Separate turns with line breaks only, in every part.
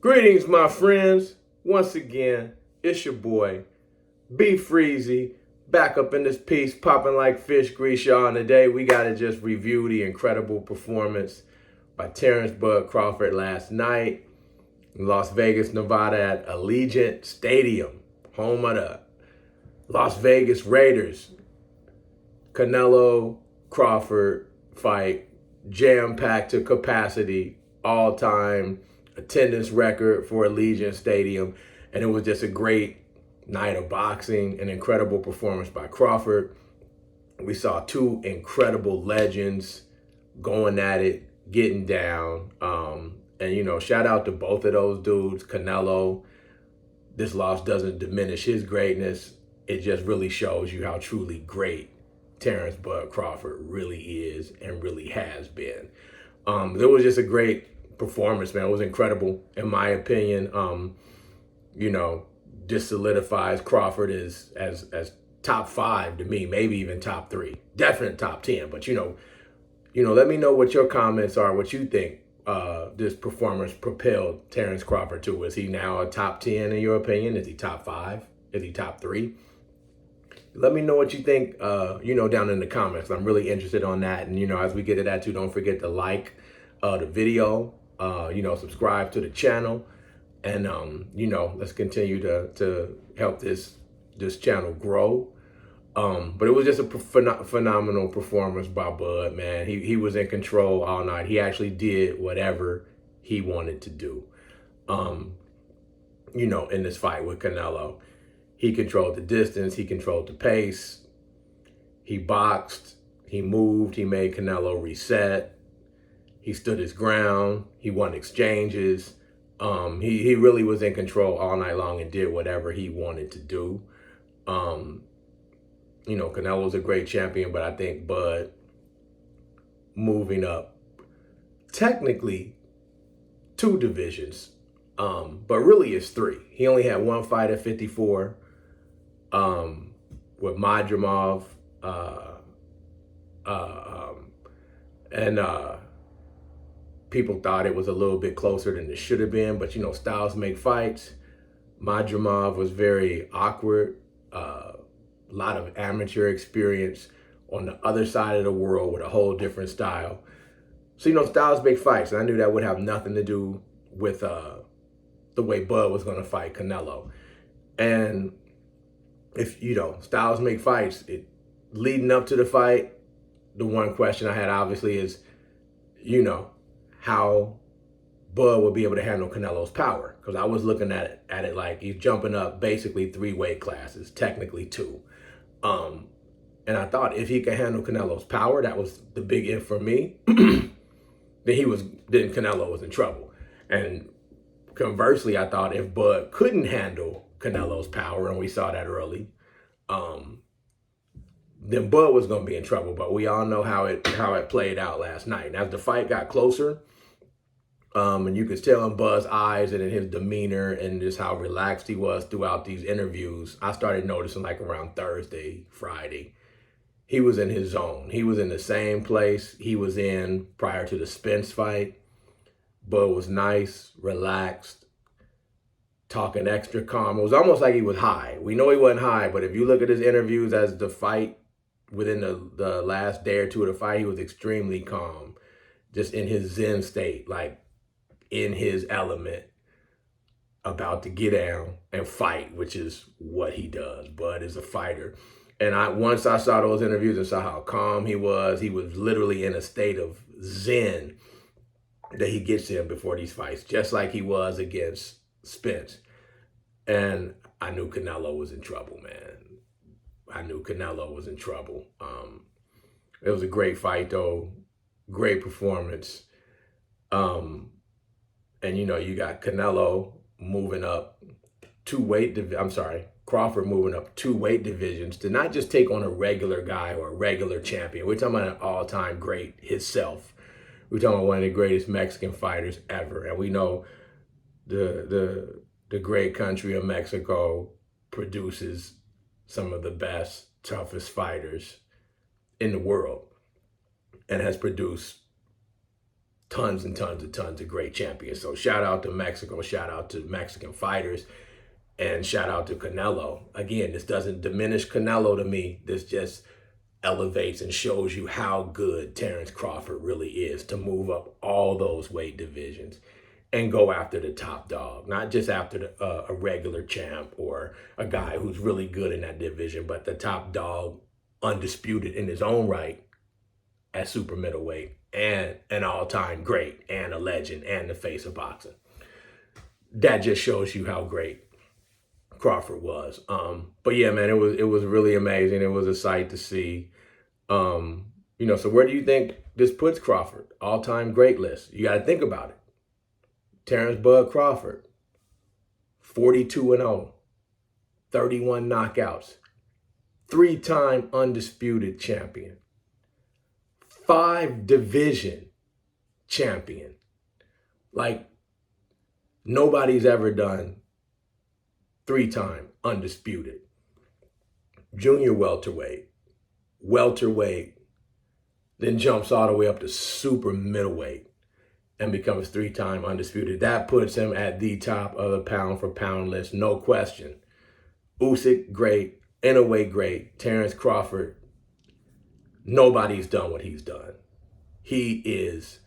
Greetings, my friends. Once again, it's your boy, B Freezy, back up in this piece, popping like fish grease, y'all. And today we got to just review the incredible performance by Terence Crawford last night in Las Vegas, Nevada at Allegiant Stadium, home of the Las Vegas Raiders. Canelo Crawford fight, jam-packed to capacity, all-time attendance record for Allegiant Stadium. And it was just a great night of boxing, an incredible performance by Crawford. We saw two incredible legends going at it, getting down. And shout out to both of those dudes. Canelo, this loss doesn't diminish his greatness. It just really shows you how truly great Terence Crawford really is and really has been. There was just a great performance, man. It was incredible, in my opinion. Just solidifies Crawford as top 5 to me, maybe even top 3, definite top 10. But let me know what your comments are, what you think this performance propelled Terence Crawford to. Is he now a top 10 in your opinion? Is he top 5? Is he top 3? Let me know what you think, down in the comments. I'm really interested on that. And, as we get to that too, don't forget to like the video, subscribe to the channel. And, let's continue to help this channel grow. But it was just a phenomenal performance by Bud, man. He was in control all night. He actually did whatever he wanted to do, in this fight with Canelo. He controlled the distance. He controlled the pace. He boxed. He moved. He made Canelo reset. He stood his ground. He won exchanges. He really was in control all night long and did whatever he wanted to do. Canelo's a great champion, but I think Bud moving up technically 2 divisions, but really it's 3. He only had 1 fight at 54 with Madrimov, and people thought it was a little bit closer than it should have been, but styles make fights. Madrimov was very awkward, a lot of amateur experience on the other side of the world with a whole different style. So, styles make fights, and I knew that would have nothing to do with the way Bud was going to fight Canelo. And if, styles make fights, leading up to the fight, the one question I had obviously is, how Bud would be able to handle Canelo's power. Because I was looking at it like he's jumping up basically 3 weight classes, technically 2. And I thought if he could handle Canelo's power, that was the big if for me, then Canelo was in trouble. And conversely, I thought if Bud couldn't handle Canelo's power, and we saw that early, then Bud was going to be in trouble. But we all know how it played out last night. And as the fight got closer, and you could tell in Bud's eyes and in his demeanor and just how relaxed he was throughout these interviews, I started noticing like around Thursday, Friday, he was in his zone. He was in the same place he was in prior to the Spence fight. Bud was nice, relaxed, talking extra calm. It was almost like he was high. We know he wasn't high, but if you look at his interviews as the fight, within the last day or two of the fight, he was extremely calm, just in his Zen state, like in his element, about to get down and fight, which is what he does. Bud is a fighter. And once I saw those interviews and saw how calm he was literally in a state of Zen that he gets in before these fights, just like he was against Spence. And I knew Canelo was in trouble, man. I knew Canelo was in trouble. It was a great fight, though. Great performance. And, you got Canelo moving up Crawford moving up 2 weight divisions to not just take on a regular guy or a regular champion. We're talking about an all-time great himself. We're talking about one of the greatest Mexican fighters ever. And we know the great country of Mexico produces some of the best, toughest fighters in the world and has produced tons and tons of great champions. So shout out to Mexico, shout out to Mexican fighters, and shout out to Canelo. Again, this doesn't diminish Canelo to me. This just elevates and shows you how good Terence Crawford really is to move up all those weight divisions and go after the top dog, not just after a regular champ or a guy who's really good in that division, but the top dog, undisputed in his own right at super middleweight, and an all-time great and a legend and the face of boxing. That just shows you how great Crawford was. But yeah, man, it was really amazing. It was a sight to see. So where do you think this puts Crawford? All-time great list. You got to think about it. Terence Bud Crawford, 42-0, 31 knockouts, 3-time undisputed champion, 5-division champion. Like, nobody's ever done 3-time undisputed. Junior welterweight, then jumps all the way up to super middleweight and becomes 3-time undisputed. That puts him at the top of the pound-for-pound list, no question. Usyk, great. Inoue, great. Terence Crawford, nobody's done what he's done. He is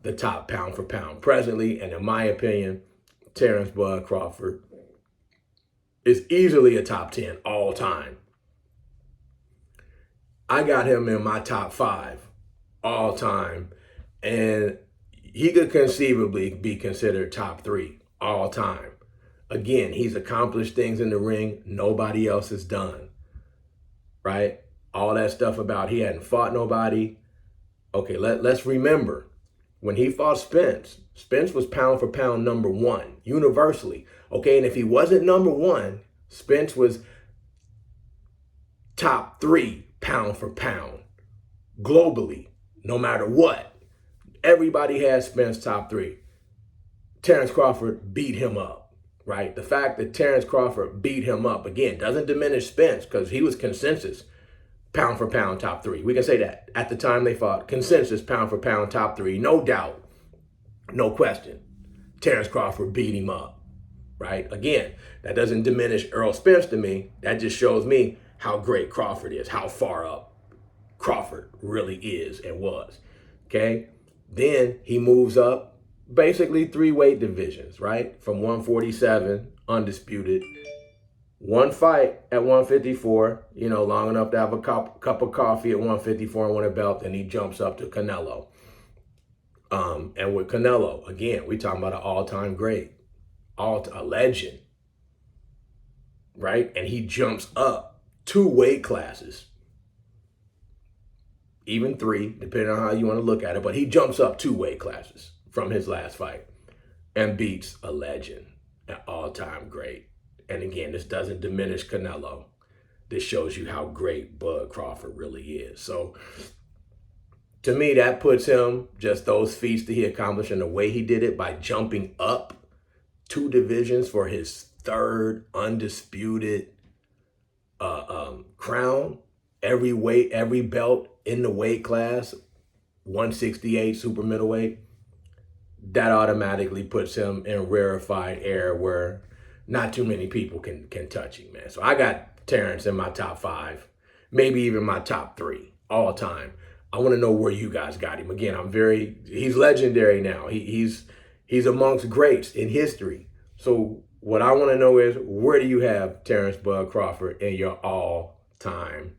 the top pound-for-pound presently, and in my opinion, Terence Bud Crawford is easily a top 10 all time. I got him in my top 5 all time, and he could conceivably be considered top 3 all time. Again, he's accomplished things in the ring nobody else has done, right? All that stuff about he hadn't fought nobody. Okay, let's remember, when he fought Spence was pound for pound number 1, universally. Okay, and if he wasn't number 1, Spence was top 3 pound for pound, globally, no matter what. Everybody had Spence top 3. Terence Crawford beat him up, right? The fact that Terence Crawford beat him up, again, doesn't diminish Spence, because he was consensus pound for pound top 3. We can say that. At the time they fought, consensus pound for pound top 3. No doubt, no question. Terence Crawford beat him up, right? Again, that doesn't diminish Errol Spence to me. That just shows me how great Crawford is, how far up Crawford really is and was, okay? Then he moves up basically 3 weight divisions, right? From 147, undisputed, 1 fight at 154, long enough to have a cup of coffee at 154 and win a belt, and he jumps up to Canelo. And with Canelo, again, we talking about an all-time great, a legend, right? And he jumps up 2 weight classes, even 3, depending on how you want to look at it, but he jumps up 2 weight classes from his last fight and beats a legend, an all-time great. And again, this doesn't diminish Canelo. This shows you how great Bud Crawford really is. So to me, that puts him, just those feats that he accomplished and the way he did it by jumping up 2 divisions for his 3rd undisputed crown, every weight, every belt in the weight class, 168 super middleweight, that automatically puts him in rarefied air where not too many people can touch him, man. So I got Terence in my top 5, maybe even my top 3 all time. I want to know where you guys got him. Again, he's legendary now. He's amongst greats in history. So what I want to know is, where do you have Terence Bud Crawford in your all-time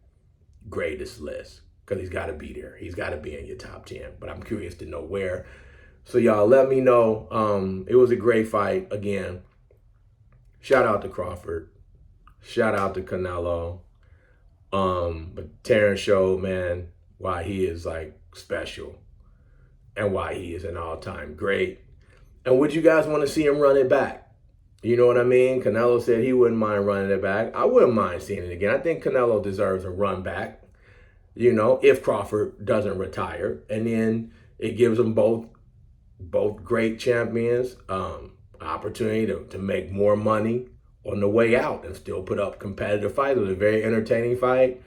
greatest list? Because he's got to be there. He's got to be in your top 10. But I'm curious to know where. So y'all let me know. It was a great fight. Again, shout out to Crawford. Shout out to Canelo. But Terence showed, man, why he is like special and why he is an all-time great. And would you guys want to see him run it back? You know what I mean? Canelo said he wouldn't mind running it back. I wouldn't mind seeing it again. I think Canelo deserves a run back, if Crawford doesn't retire. And then it gives them both great champions opportunity to make more money on the way out and still put up competitive fights. It was a very entertaining fight.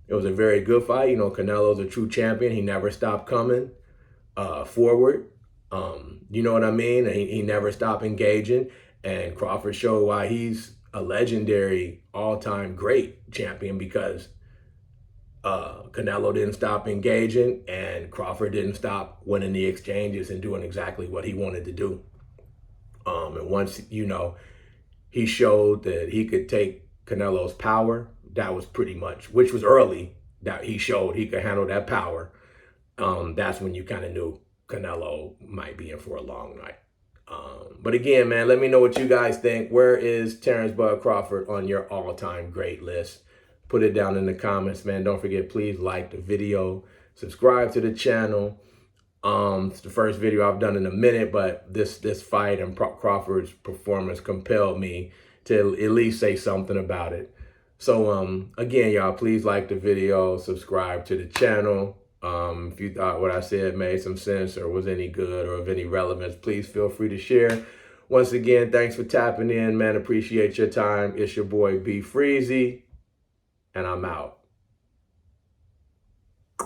It was a very good fight. Canelo's a true champion. He never stopped coming forward. You know what I mean? He never stopped engaging, and Crawford showed why he's a legendary all-time great champion, because Canelo didn't stop engaging and Crawford didn't stop winning the exchanges and doing exactly what he wanted to do. And once, he showed that he could take Canelo's power, that was pretty much, which was early, that he showed he could handle that power. That's when you kind of knew Canelo might be in for a long night. But again, man, let me know what you guys think. Where is Terence Bud Crawford on your all-time great list? Put it down in the comments, man. Don't forget, please like the video, subscribe to the channel. It's the first video I've done in a minute, but this fight and Crawford's performance compelled me to at least say something about it. So again, y'all, please like the video, subscribe to the channel. If you thought what I said made some sense or was any good or of any relevance, please feel free to share. Once again, thanks for tapping in, man. Appreciate your time. It's your boy B Freezy, and I'm out.